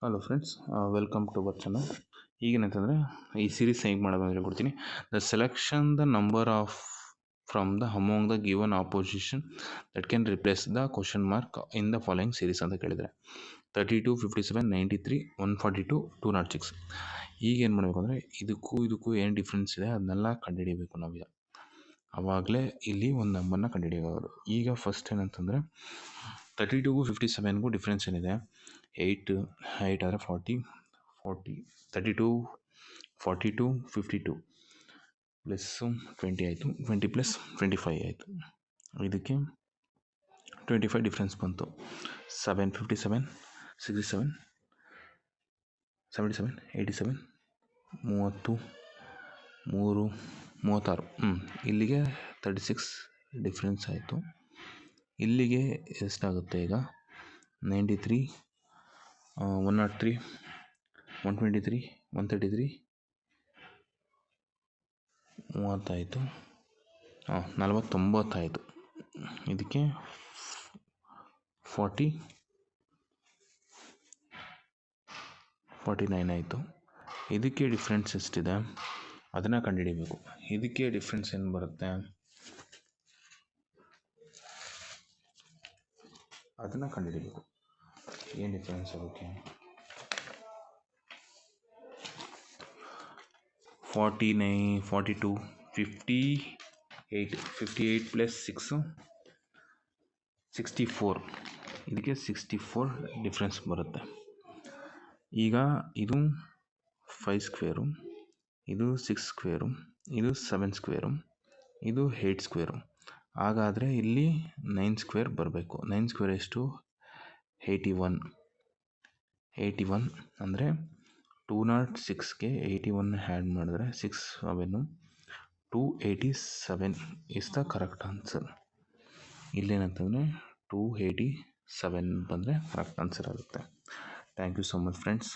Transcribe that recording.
Hello friends, welcome to our channel. ಈಗೇನಂತಂದರೆ ಈ series ಹೇಗೆ ಮಾಡೋದು ಅಂತ ಹೇಳ್ಕೊಡ್ತೀನಿ. The selection the number of from the among the given opposition that can replace the question mark in the following series ಅಂತ ಕೇಳಿದರೆ 32, 57, 93, 142, 206. ಈಗ ಏನು ಮಾಡಬೇಕು ಅಂದರೆ ಇದಕ್ಕೂ ಏನು ಡಿಫ್ರೆನ್ಸ್ ಇದೆ ಅದನ್ನೆಲ್ಲ ಕಂಡುಹಿಡಿಯಬೇಕು ನಾವೀಗ. ಆವಾಗಲೇ ಇಲ್ಲಿ ಒಂದು ನಂಬರ್ನ ಕಂಡುಹಿಡಿಯೋದು. ಈಗ ಫಸ್ಟ್ ಏನಂತಂದರೆ 32ಗೂ 57ಗೂ ಡಿಫ್ರೆನ್ಸ್ ಏನಿದೆ, 8 ಆದರೆ 40, 32, 42, 52 ಪ್ಲಸ್ 20 ಆಯಿತು, 20 ಪ್ಲಸ್ 25 ಆಯಿತು. ಇದಕ್ಕೆ 25 ಡಿಫ್ರೆನ್ಸ್ ಬಂತು. 7, 57, 67, 77, 87, 30, 3, 36. ಇಲ್ಲಿಗೆ 36 ಡಿಫ್ರೆನ್ಸ್ ಆಯಿತು. ಇಲ್ಲಿಗೆ ಎಷ್ಟಾಗುತ್ತೆ ಈಗ 93, 103, 123, 133, 30 ಆಯಿತು. 49 ಆಯಿತು. ಇದಕ್ಕೆ 49 ಆಯಿತು. ಇದಕ್ಕೆ ಡಿಫ್ರೆನ್ಸ್ ಎಷ್ಟಿದೆ ಅದನ್ನು ಕಂಡುಹಿಡಿಬೇಕು. ಇದಕ್ಕೆ ಡಿಫ್ರೆನ್ಸ್ ಏನು ಬರುತ್ತೆ ಅದನ್ನು ಕಂಡುಹಿಡಿಬೇಕು. ಏನು ಡಿಫ್ರೆನ್ಸ್ ಅದಕ್ಕೆ? 49, 42, 58 ಪ್ಲಸ್ 6, 64. ಇದಕ್ಕೆ 64 ಡಿಫ್ರೆನ್ಸ್ ಬರುತ್ತೆ. ಈಗ ಇದು 5 ಸ್ಕ್ವೇರು, ಇದು 6 ಸ್ಕ್ವೇರು, ಇದು 7 ಸ್ಕ್ವೇರು, ಇದು 8 ಸ್ಕ್ವೇರು. ಹಾಗಾದರೆ ಇಲ್ಲಿ 9 ಸ್ಕ್ವೇರ್ ಬರಬೇಕು. 9 ಸ್ಕ್ವೇರ್ ಎಷ್ಟು? 81 ಅಂದರೆ 206ಗೆ 81 ಆ್ಯಡ್ ಮಾಡಿದ್ರೆ 6, 7, 287 ಇಸ್ ದ ಕರೆಕ್ಟ್ ಆನ್ಸರ್. ಇಲ್ಲೇನಂತಂದರೆ 287 ಬಂದರೆ ಕರೆಕ್ಟ್ ಆನ್ಸರ್ ಆಗುತ್ತೆ. Thank you so much friends.